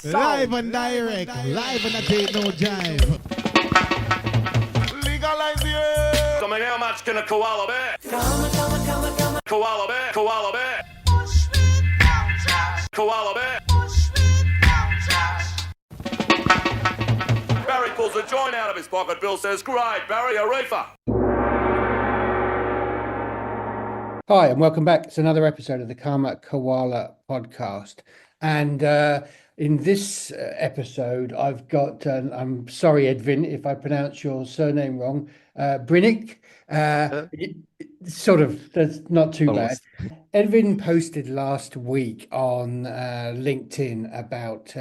Live and direct, live and I take no jive. Legalize it. Coming how much can a koala bear? Koala bear, koala bear. Koala bear. Barry pulls a joint out of his pocket. Bill says, "Great, Barry, a reefer." Hi, and welcome back. It's another episode of the Karma Koala podcast. And in this episode, I've got, I'm sorry, Edvin, if I pronounce your surname wrong, Brnčić. Sort of, that's not too Almost. bad. Edvin posted last week on LinkedIn about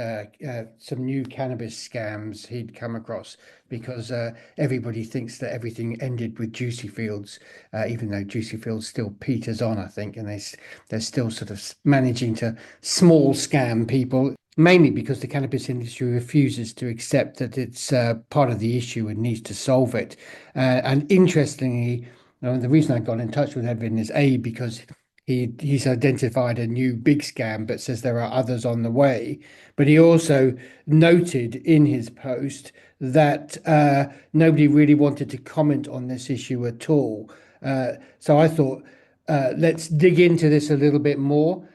some new cannabis scams he'd come across because everybody thinks that everything ended with Juicy Fields, even though Juicy Fields still peters on, I think, and they're still sort of managing to small scam people, mainly because the cannabis industry refuses to accept that it's part of the issue and needs to solve it. And interestingly, the reason I got in touch with Edvin is because he's identified a new big scam, but says there are others on the way. But he also noted in his post that nobody really wanted to comment on this issue at all. So I thought, let's dig into this a little bit more.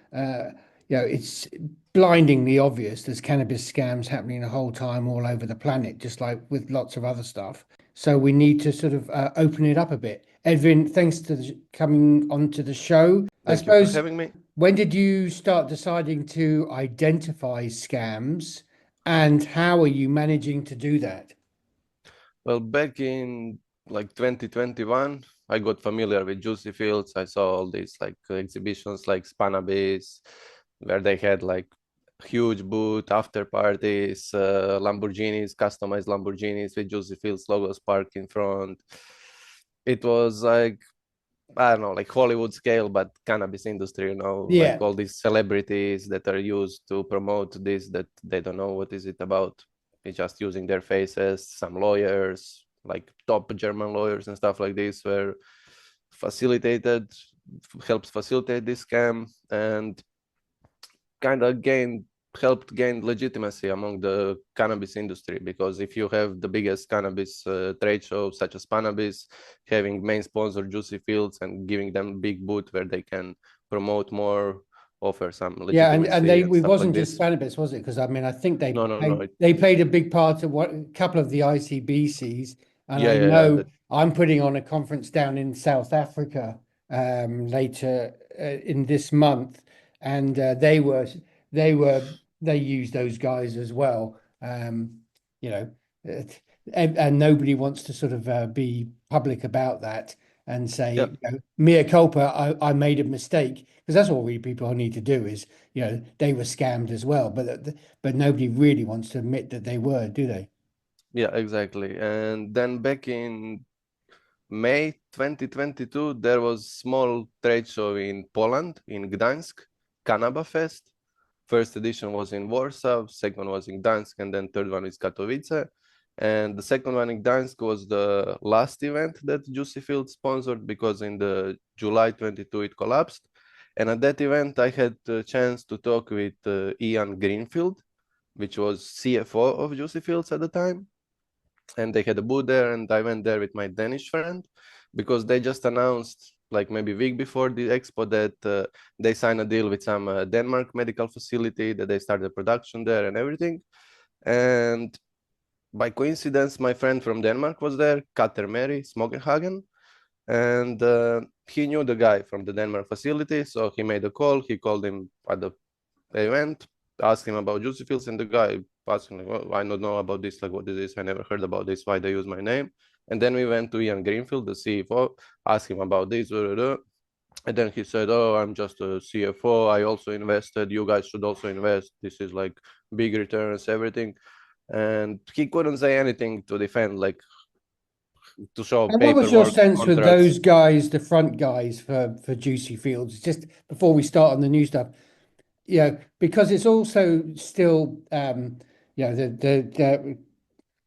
It's blindingly obvious there's cannabis scams happening the whole time all over the planet, just like with lots of other stuff. So we need to sort of open it up a bit. Edvin, thanks for coming onto the show. Thank you for having me. When did you start deciding to identify scams, and how are you managing to do that? Well, back in like 2021, I got familiar with Juicy Fields. I saw all these like exhibitions like Cannabis, where they had like huge booth, after parties, Lamborghinis, customized Lamborghinis with Juicy Fields logos parked in front. It was like, I don't know, like Hollywood scale, but cannabis industry, like all these celebrities that are used to promote this, that they don't know what is it about. It's just using their faces. Some lawyers, like top German lawyers and stuff like this, were helps facilitate this scam, and kind of helped gain legitimacy among the cannabis industry, because if you have the biggest cannabis trade show such as Cannabis, having main sponsor Juicy Fields and giving them big booth where they can promote more, offer some legitimacy. And it wasn't like just Cannabis, was it? Because I mean, I think No. They played a big part of a couple of the ICBCs, and I'm putting on a conference down in South Africa later in this month, and they used those guys as well, and nobody wants to sort of be public about that and say, mea culpa, I made a mistake, because that's all people need to do is, they were scammed as well, but nobody really wants to admit that they were, do they? Yeah, exactly. And then back in May 2022, there was small trade show in Poland, in Gdańsk, Cannabis Fest. First edition was in Warsaw, second was in Gdańsk, and then third one is Katowice. And the second one in Gdańsk was the last event that Juicy Field sponsored, because in the July 22 it collapsed. And at that event, I had the chance to talk with Ian Greenfield, which was CFO of Juicy Fields at the time. And they had a booth there, and I went there with my Danish friend, because they just announced, like maybe a week before the expo, that they signed a deal with some Denmark medical facility, that they started production there and everything. And by coincidence, my friend from Denmark was there, Kater Mary Smogenhagen, and he knew the guy from the Denmark facility, so he made a call. He called him at the event, asked him about Juicy Fields, and the guy asked him, like, well, I don't know about this, like, what is this? I never heard about this, why they use my name? And then we went to Ian Greenfield, the CFO, asked him about this, and then he said, oh, I'm just a CFO, I also invested, you guys should also invest, this is like big returns, everything. And he couldn't say anything to defend, like, to show And paperwork. what was your sense contracts. with those guys, the front guys for Juicy Fields, just before we start on the new stuff? Because it's also still, the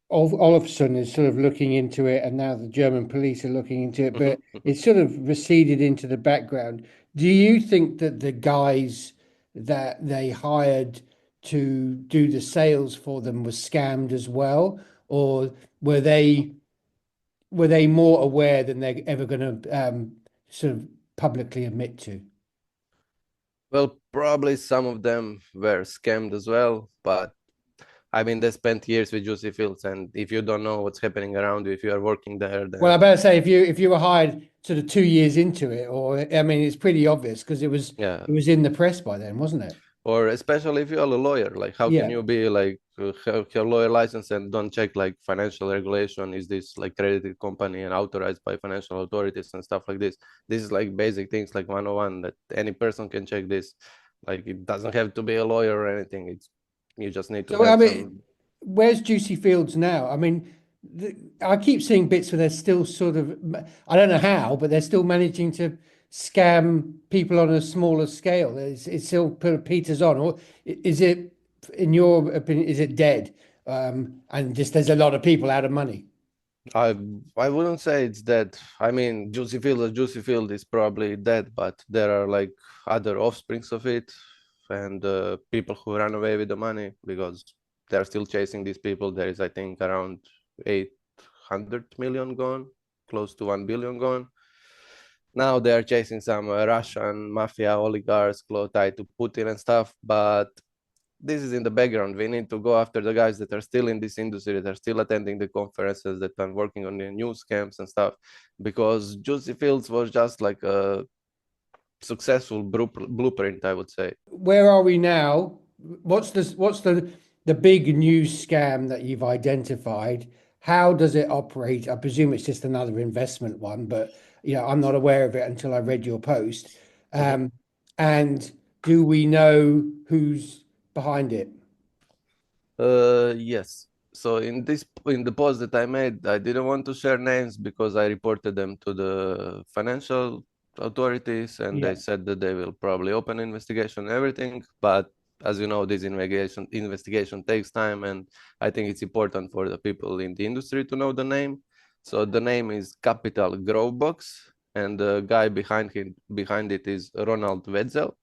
Olafsson is sort of looking into it, and now the German police are looking into it, but it's sort of receded into the background. Do you think that the guys that they hired to do the sales for them was scammed as well, or were they more aware than they're ever going to sort of publicly admit to? Well, probably some of them were scammed as well, but I mean, they spent years with Juicy Fields, and if you don't know what's happening around you, if you are working there, Well, I then better say if you were hired sort of 2 years into it, or I mean, it's pretty obvious because yeah. it was in the press by then, wasn't it? Or especially if you're a lawyer, like how can Yeah. you be like have your lawyer license and don't check like financial regulation? Is this like credited company and authorized by financial authorities and stuff like this? This is like basic things like 101 that any person can check this. Like it doesn't have to be a lawyer or anything. It's you just need to So I have mean, some. where's Juicy Fields now? I mean, I keep seeing bits where they're still sort of, I don't know how, but they're still managing to scam people on a smaller scale. It's still peters on, or is it, in your opinion, is it dead? And just there's a lot of people out of money. I I wouldn't say it's dead. I mean, Juicy Field is probably dead, but there are like other offsprings of it, and people who run away with the money because they're still chasing these people. There is, I think, around 800 million gone, close to 1 billion gone. Now they are chasing some Russian mafia oligarchs tied to Putin and stuff, but this is in the background. We need to go after the guys that are still in this industry, that are still attending the conferences, that are working on the news camps and stuff, because Juicy Fields was just like a successful blueprint, I would say. Where are we now? What's the big news scam that you've identified? How does it operate? I presume it's just another investment one, but I'm not aware of it until I read your post. Mhm. And do we know who's behind it? Yes. So in the post that I made, I didn't want to share names because I reported them to the financial authorities, and they Yeah. said that they will probably open investigation and everything. But as you know, this investigation takes time, and I think it's important for the people in the industry to know the name. So the name is Capital Growbox, and the guy behind it is Ronald Wetzel.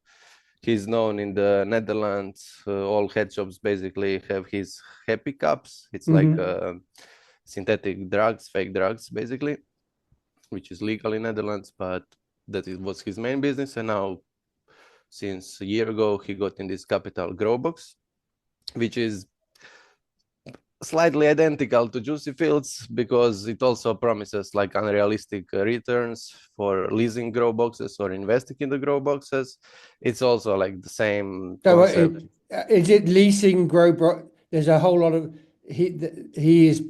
He's known in the Netherlands. All head shops basically have his happy cups. It's like Hmm. synthetic drugs, fake drugs, basically, which is legal in Netherlands. But was his main business, and now, since a year ago, he got in this Capital Grow Box, which is slightly identical to Juicy Fields because it also promises like unrealistic returns for leasing grow boxes or investing in the grow boxes. It's also like the same So concept. is it leasing There's a whole lot of he is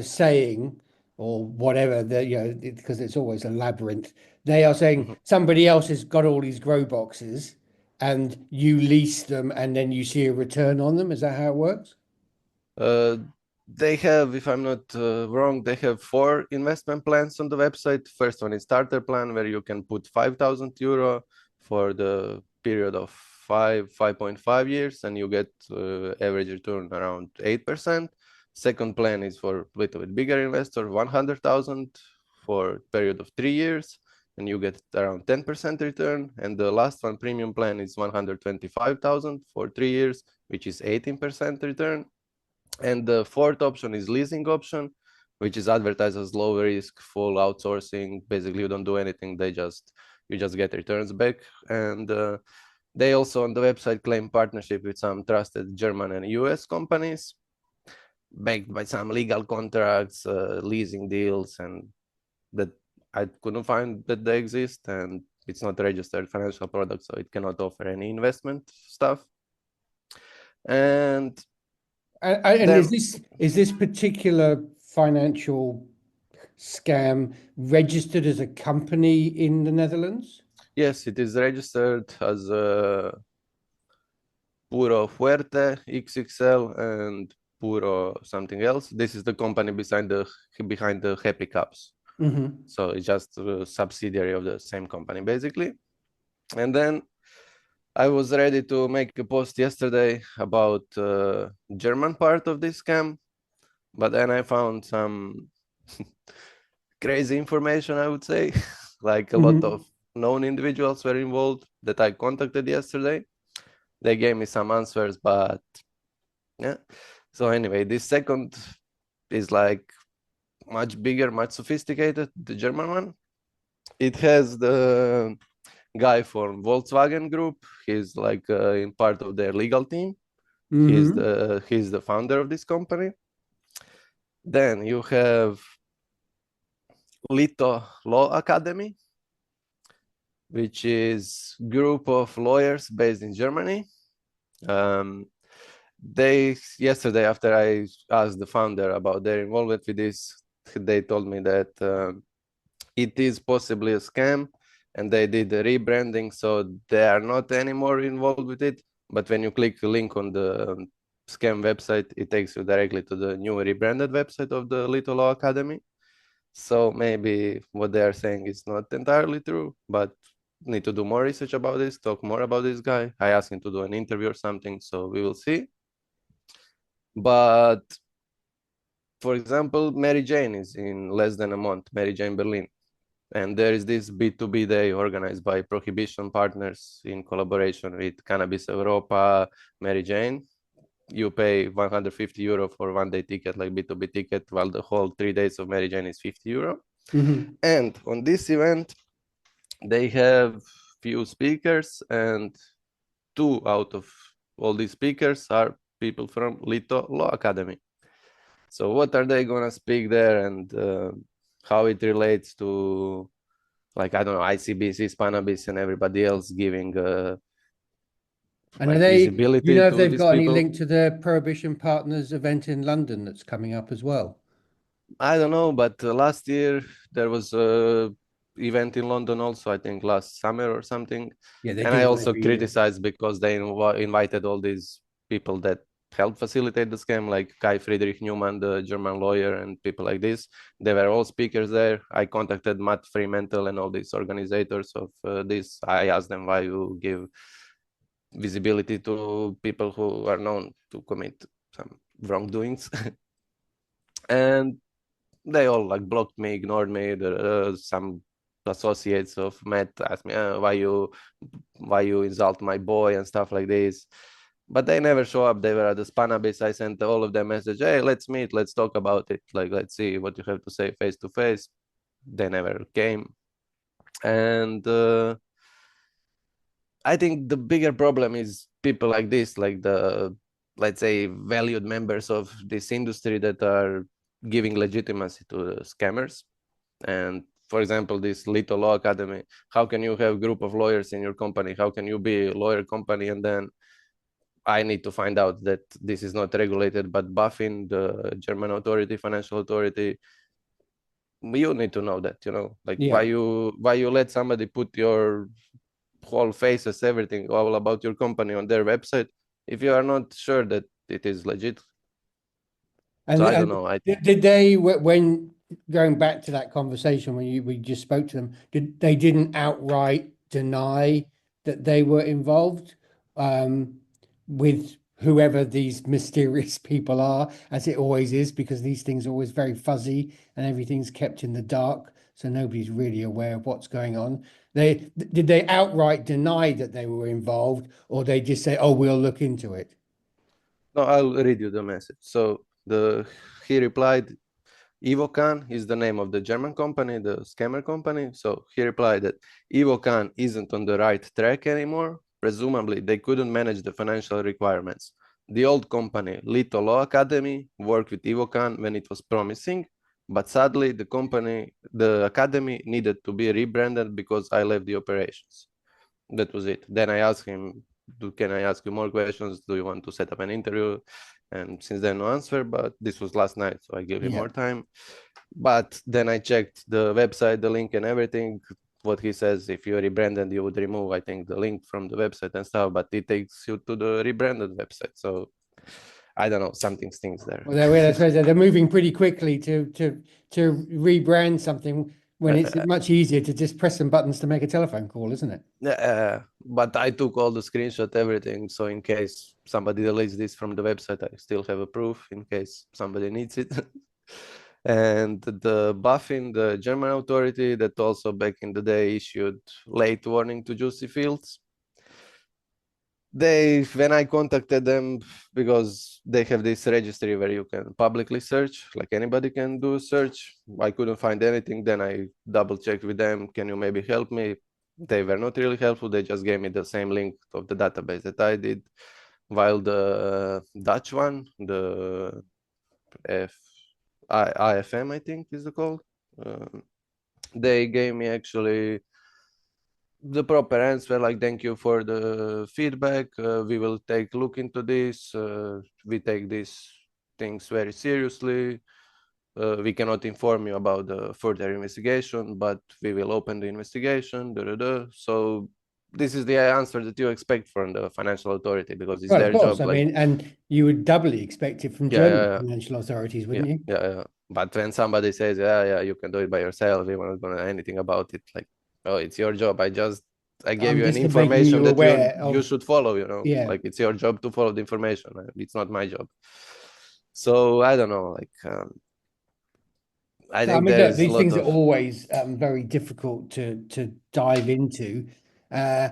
saying, or whatever, that because it's always a labyrinth. They are saying Mhm. somebody else has got all these grow boxes and you lease them and then you see a return on them. Is that how it works? Uh, they have, if I'm not wrong, they have 4 investment plans on the website. First one is starter plan, where you can put €5,000 for the period of 5.5 years, and you get average return around 8%. Second plan is for a little bit bigger investor, 100,000 for period of 3 years, and you get around 10% return. And the last one, premium plan, is 125,000 for 3 years, which is 18% return. And the fourth option is leasing option, which is advertised as low risk, full outsourcing. Basically, you don't do anything. You just get returns back. And they also on the website claim partnership with some trusted German and US companies, backed by some legal contracts, leasing deals, and that I couldn't find that they exist. And it's not a registered financial product, so it cannot offer any investment stuff. And And then is this particular financial scam registered as a company in the Netherlands? yes, it is registered as Puro Fuerte XXL and Puro something else. This is the company behind the Happy Cups. Hmm. So it's just a subsidiary of the same company, basically. And then I was ready to make a post yesterday about German part of this scam, but then I found some crazy information, I would say. Like a lot Hmm. of known individuals were involved that I contacted yesterday. They gave me some answers, but yeah. So anyway, this second is like much bigger, much sophisticated, the German one. It has the guy from Volkswagen Group. He's like in part of their legal team. He's the founder of this company. Then you have Lito Law Academy, which is group of lawyers based in Germany. They yesterday, after I asked the founder about their involvement with this, they told me that it is possibly a scam, and they did the rebranding, so they are not anymore involved with it. But when you click the link on the scam website, it takes you directly to the new rebranded website of the Little Law Academy. So maybe what they are saying is not entirely true, but need to do more research about this, talk more about this guy. I asked him to do an interview or something, so we will see. But for example, Mary Jane is in less than a month, Mary Jane Berlin. And there is this B2B day organized by Prohibition Partners in collaboration with Cannabis Europa, Mary Jane. You pay 150 euro for 1 day ticket, like B2B ticket, while the whole 3 days of Mary Jane is 50 euro. And on this event, they have few speakers, and 2 out of all these speakers are people from Lito Law Academy. So what are they gonna speak there, and how it relates to, like, I don't know, ICBC, Cannabis, and everybody else giving And like are they, visibility you know, if to they've these got any people? link to the Prohibition Partners event in London that's coming up as well? I don't know, but last year there was a event in London also, I think last summer or something. Yeah, they And do I one also every year. criticized because they invited all these people that helped facilitate the scam, like Kai Friedrich Newman, the German lawyer, and people like this. They were all speakers there. I contacted Matt Fremantle and all these organizers of this. I asked them why you give visibility to people who are known to commit some wrongdoings. And they all like blocked me, ignored me. Some associates of Matt asked me, why you insult my boy and stuff like this. But they never show up. They were at the Cannabis. I sent all of them message, hey, let's meet, let's talk about it, like let's see what you have to say face to face. They never came. And I think the bigger problem is people like this, like the, let's say, valued members of this industry that are giving legitimacy to the scammers. And for example, this Little Law Academy, how can you have a group of lawyers in your company? How can you be a lawyer company? And then I need to find out that this is not regulated, but BaFin, the German authority, financial authority, you need to know that, like Yeah. why you let somebody put your whole faces, everything, all about your company on their website if you are not sure that it is legit. And, So I don't and know. did they, when going back to that conversation when we just spoke to them, they didn't outright deny that they were involved with whoever these mysterious people are, as it always is, because these things are always very fuzzy and everything's kept in the dark, so nobody's really aware of what's going on. Did they outright deny that they were involved, or they just say, "Oh, we'll look into it"? No, I'll read you the message. So he replied, Evocan is the name of the German company, the scammer company. So he replied that Evocan isn't on the right track anymore. Presumably, they couldn't manage the financial requirements. The old company, Little Law Academy, worked with Evocan when it was promising, but sadly, the academy needed to be rebranded because I left the operations. That was it. Then I asked him, can I ask you more questions? Do you want to set up an interview? And since then, no answer, but this was last night, so I gave him more time. But then I checked the website, the link and everything. What he says, if you rebranded, you would remove, I think, the link from the website and stuff, but it takes you to the rebranded website. So I don't know, something stinks there. Well, they're moving pretty quickly to rebrand something when it's much easier to just press some buttons to make a telephone call, isn't it? But I took all the screenshot, everything, so in case somebody deletes this from the website, I still have a proof in case somebody needs it. And the BaFin, the German authority that also back in the day issued late warning to juicy fields. when I contacted them, because they have this registry where you can publicly search, like anybody can do a search. I couldn't find anything. Then I double checked with them. Can you maybe help me? They were not really helpful. They just gave me the same link of the database that I did. While the Dutch one, the IFM, I think is the called, they gave me actually the proper answer, like, thank you for the feedback, we will take a look into this, we take these things very seriously, we cannot inform you about the further investigation, but we will open the investigation. So this is the answer that you expect from the financial authority, because it's Well, their of course. job. I Like, mean, and you would doubly expect it from German financial authorities, wouldn't you? yeah. But when somebody says, yeah, you can do it by yourself, we won't gonna anything about it, like, oh, it's your job. I gave I'm you an just making information you that aware you of, should follow, you know, yeah. like, it's your job to follow the information. It's not my job. So I don't know, like, I So, I think mean, there look, is a these lot things are of, always very difficult to dive into. Uh,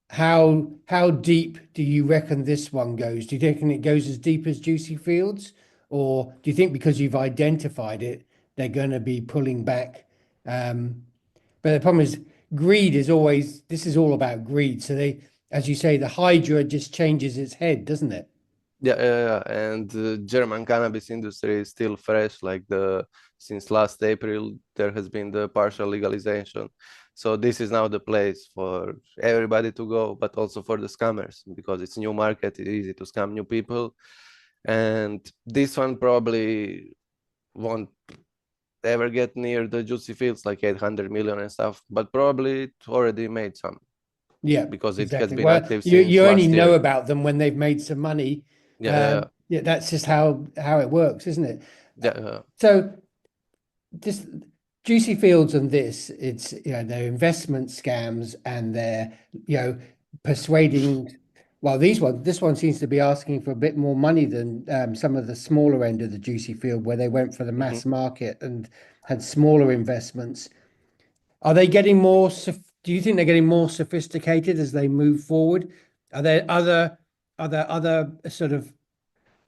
how deep do you reckon this one goes? Do you reckon it goes as deep as Juicy Fields, or do you think because you've identified it, they're going to be pulling back? But the problem is, greed is always. This is all about greed. So they, as you say, the Hydra just changes its head, doesn't it? yeah. And the German cannabis industry is still fresh. Like, since last April, there has been the partial legalization. So this is now the place for everybody to go, but also for the scammers, because it's new market. It's easy to scam new people, and this one probably won't ever get near the juicy fields, like 800 million and stuff. But probably it already made some, Yeah, because it has exactly. been Well, active you since only last know year. about them when they've made some money. Yeah. Yeah, that's just how it works, isn't it? Yeah. So just Juicy Fields and this, it's they're investment scams and they're persuading. Well, this one seems to be asking for a bit more money than some of the smaller end of the Juicy Field, where they went for the Mhm. mass market and had smaller investments. Are they getting more? Do you think they're getting more sophisticated as they move forward? Are there other sort of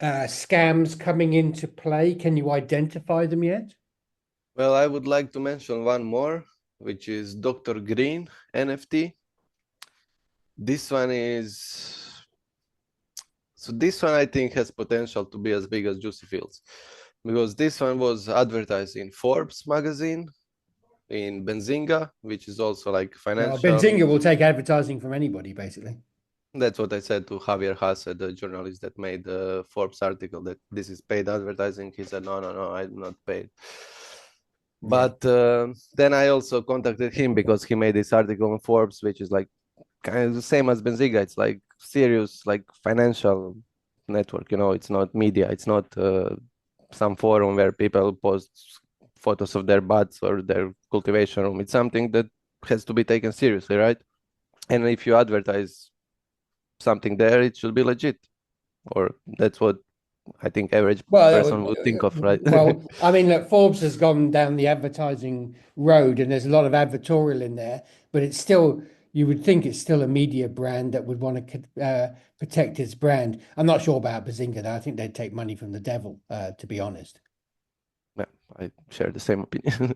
scams coming into play? Can you identify them yet? Well, I would like to mention one more, which is Dr. Green NFT. This one this one I think has potential to be as big as Juicy Fields, because this one was advertised in Forbes magazine, in Benzinga, which is also like Well, financial. Benzinga will take advertising from anybody, basically. That's what I said to Javier Hasse, the journalist that made the Forbes article, that this is paid advertising. He said, no, I'm not paid. Yeah. But then I also contacted him because he made this article on Forbes, which is like kind of the same as Benziga. It's like serious, like financial network. It's not media. It's not some forum where people post photos of their butts or their cultivation room. It's something that has to be taken seriously, right? And if you advertise something there, it should be legit, or that's what I think average person would think of, right? well, I mean, look, Forbes has gone down the advertising road, and there's a lot of advertorial in there, but it's still, you would think it's still a media brand that would want to protect its brand. I'm not sure about Bazinga, though. I think they'd take money from the devil, to be honest. Yeah, I share the same opinion.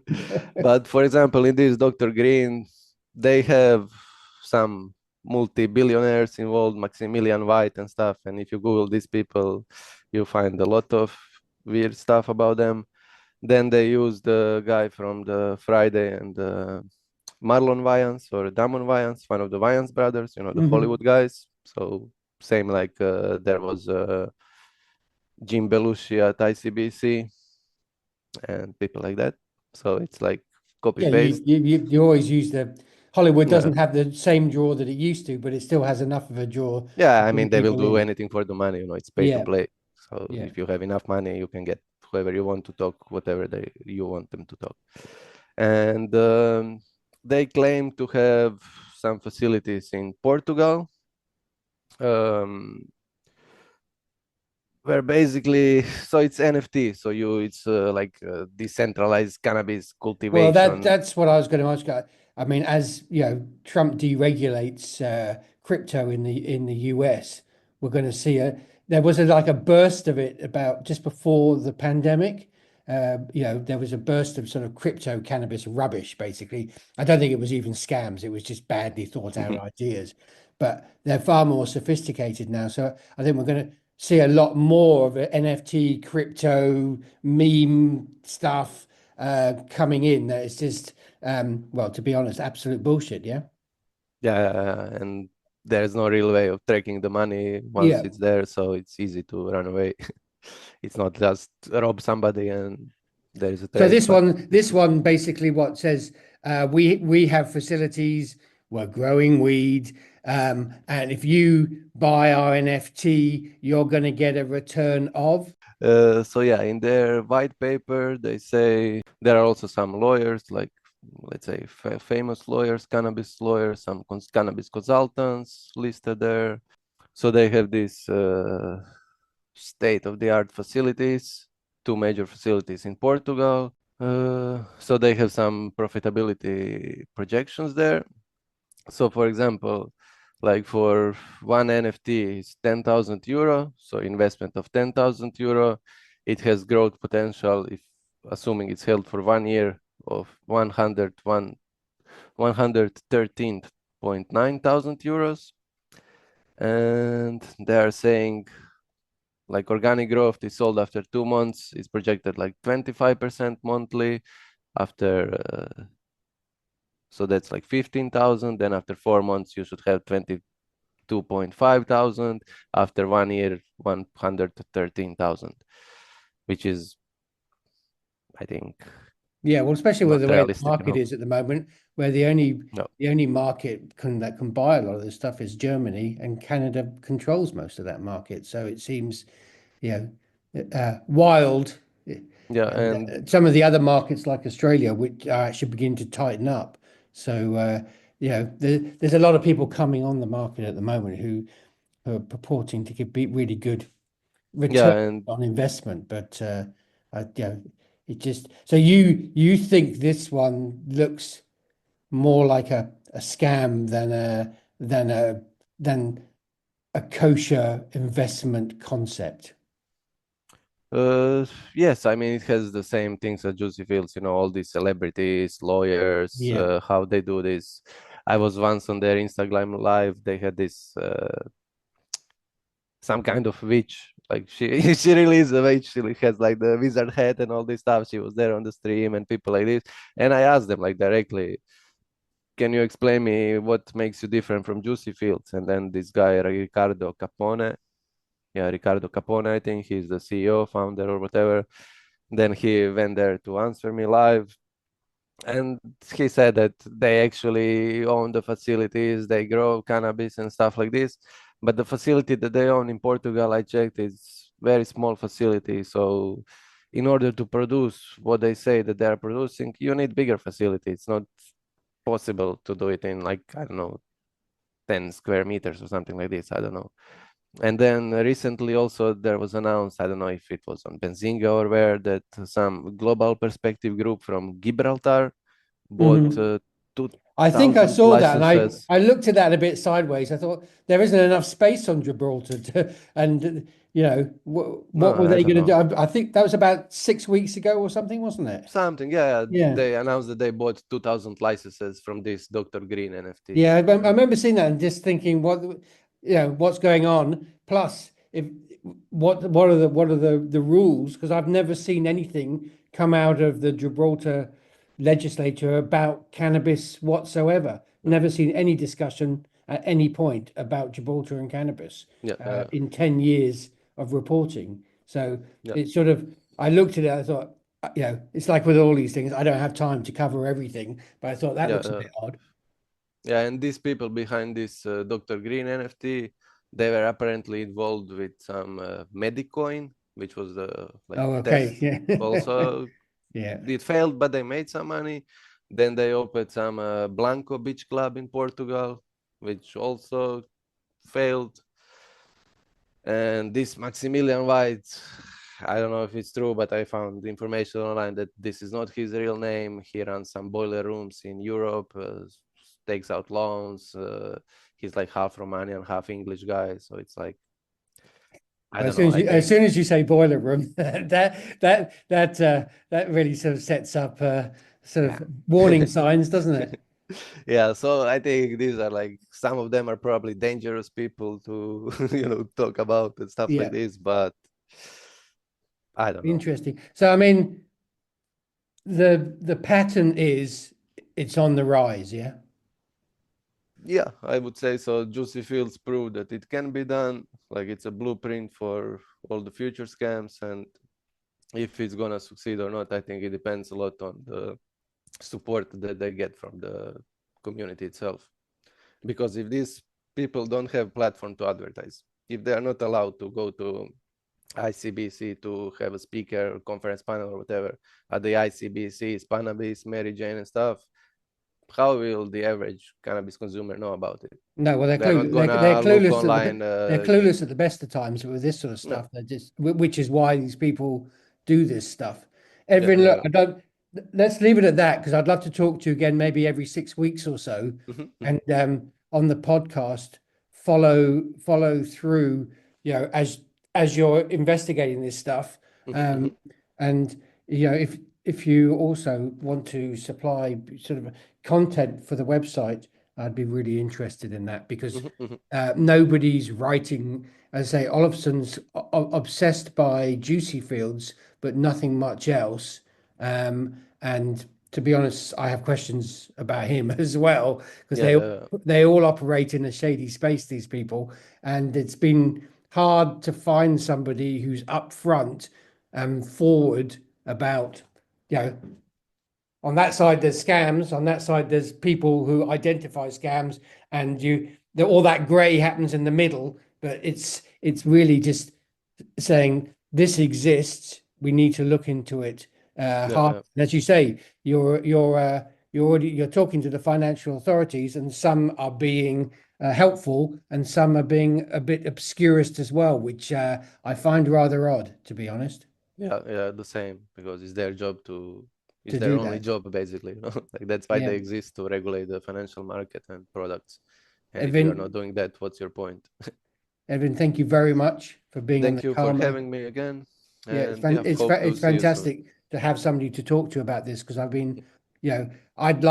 But for example, in this Dr. Green, they have some multi-billionaires involved, Maximilian White and stuff. And if you Google these people, you find a lot of weird stuff about them. Then they use the guy from the Friday and Marlon Wayans or Damon Wayans, one of the Wayans brothers, the Mhm. Hollywood guys. So same like there was Jim Belushi at ICBC and people like that. So it's like copy Yeah, paste. you always use the Hollywood Yeah. doesn't have the same draw that it used to, but it still has enough of a draw Yeah, to I bring mean, they will people do in. anything for the money, it's pay to Yeah, play. So yeah. if you have enough money, you can get whoever you want to talk, whatever you want them to talk. And they claim to have some facilities in Portugal, um, where basically, so it's NFT, so it's like decentralized cannabis Well, cultivation. that's what I was going to ask you. I mean, as you know, Trump deregulates crypto in the US, we're going to see there was like a burst of it about just before the pandemic. You know, there was a burst of sort of crypto cannabis rubbish, basically. I don't think it was even scams. It was just badly thought out ideas. But they're far more sophisticated now. So I think we're going to see a lot more of it, NFT, crypto, meme stuff coming in. That it's just, well, to be honest, absolute bullshit. Yeah. Yeah, and there's no real way of tracking the money once Yeah. it's there, so it's easy to run away. It's not just rob somebody and there is a So trace, but this one basically what says we have facilities, we're growing weed, and if you buy our NFT, you're going to get a return of. so yeah, in their white paper they say there are also some lawyers, like let's say famous lawyers, cannabis lawyers, some cannabis consultants listed there. So they have this state-of-the-art facilities, two major facilities in Portugal. So they have some profitability projections there. So for example, like for one NFT is 10,000 euro, so investment of 10,000 euro. It has growth potential if assuming it's held for 1 year of 113.9 thousand euros. And they are saying like organic growth is sold after 2 months is projected like 25% monthly after so that's like 15,000. Then after 4 months you should have 22.5 thousand. After 1 year 113,000, which is I think Yeah, well, especially with not the way the realistic, market is at the moment, where No. the only market that can buy a lot of this stuff is Germany, and Canada controls most of that market. So it seems, you know, wild. Yeah, And and some of the other markets like Australia, which are actually beginning to tighten up. So you know, there's a lot of people coming on the market at the moment who are purporting to be really good yeah, return and on investment, but you know, it just so you think this one looks more like a scam than a kosher investment concept. yes, I mean it has the same things as Juicy Fields, all these celebrities, lawyers, Yeah. how they do this. I was once on their Instagram live. They had this some kind of witch. Like she she really is a witch. She has like the wizard hat and all this stuff. She was there on the stream and people like this. And I asked them like directly, can you explain me what makes you different from Juicy Fields? And then this guy Ricardo Capone, yeah, Ricardo Capone, I think he's the CEO, founder, or whatever. Then he went there to answer me live. And he said that they actually own the facilities, they grow cannabis and stuff like this. But the facility that they own in Portugal, I checked, is very small facility. So in order to produce what they say that they are producing, you need bigger facility. It's not possible to do it in like, I don't know, 10 square meters or something like this. I don't know. And then recently also there was announced, I don't know if it was on Benzinga or where, that some global perspective group from Gibraltar bought Mhm. I think I 2,000 saw that, and licenses. I looked at that a bit sideways. I thought there isn't enough space on Gibraltar to, and you know, No, what were I they don't going to do? know. I think that was about 6 weeks ago or something, wasn't it? Something, yeah. Yeah. They announced that they bought 2,000 licenses from this Dr. Green NFT. Yeah, I remember seeing that and just thinking, what's going on? Plus, if what are the rules? Because I've never seen anything come out of the Gibraltar legislature about cannabis whatsoever. No. Never seen any discussion at any point about Gibraltar and cannabis Yeah, in 10 years of reporting. So yeah, it's sort of, I looked at it, I thought, it's like with all these things, I don't have time to cover everything, but I thought that yeah, looks a bit odd. yeah. And these people behind this Dr. Green NFT, they were apparently involved with some Medicoin, which was the like Oh, test. okay. Yeah. Also, Yeah. it failed, but they made some money. Then they opened some Blanco Beach Club in Portugal, which also failed. And this Maximilian White, I don't know if it's true, but I found information online that this is not his real name. He runs some boiler rooms in Europe, takes out loans. He's like half Romanian, half English guy. So it's like, I don't know. As soon as you say boiler room, that really sort of sets up sort of warning signs, doesn't it? Yeah, so I think these are like, some of them are probably dangerous people to talk about and stuff like this, but I don't know. Interesting. So I mean, the pattern is it's on the rise, yeah. Yeah, I would say so. Juicy Fields proved that it can be done. Like, it's a blueprint for all the future scams, and if it's gonna succeed or not, I think it depends a lot on the support that they get from the community itself. Because if these people don't have platform to advertise, if they are not allowed to go to ICBC to have a speaker, conference panel, or whatever at the ICBC, Cannabis, Mary Jane and stuff, how will the average cannabis consumer know about it? No, well, they're clueless. Online, they're clueless at the best of times with this sort of stuff. They're just, which is why these people do this stuff. Edvin, look, let's leave it at that, because I'd love to talk to you again, maybe every 6 weeks or so, and on the podcast, follow through, as you're investigating this stuff, and if you also want to supply sort of content for the website, I'd be really interested in that, because nobody's writing. As I say, Olafson's obsessed by Juicy Fields, but nothing much else. And to be honest, I have questions about him as well, because they all operate in a shady space, these people, and it's been hard to find somebody who's upfront and forward about, on that side there's scams, on that side there's people who identify scams, and all that gray happens in the middle, but it's really just saying this exists, we need to look into it hard. As you say, you're talking to the financial authorities, and some are being helpful, and some are being a bit obscurist as well, which I find rather odd, to be honest. Yeah, the same, because it's their job it's their only job, basically. Like, that's why they exist, to regulate the financial market and products. And if you're not doing that, what's your point? Edvin, thank you very much for being on the Thank you for having me again. It's fantastic to have somebody to talk to about this, because I've been, I'd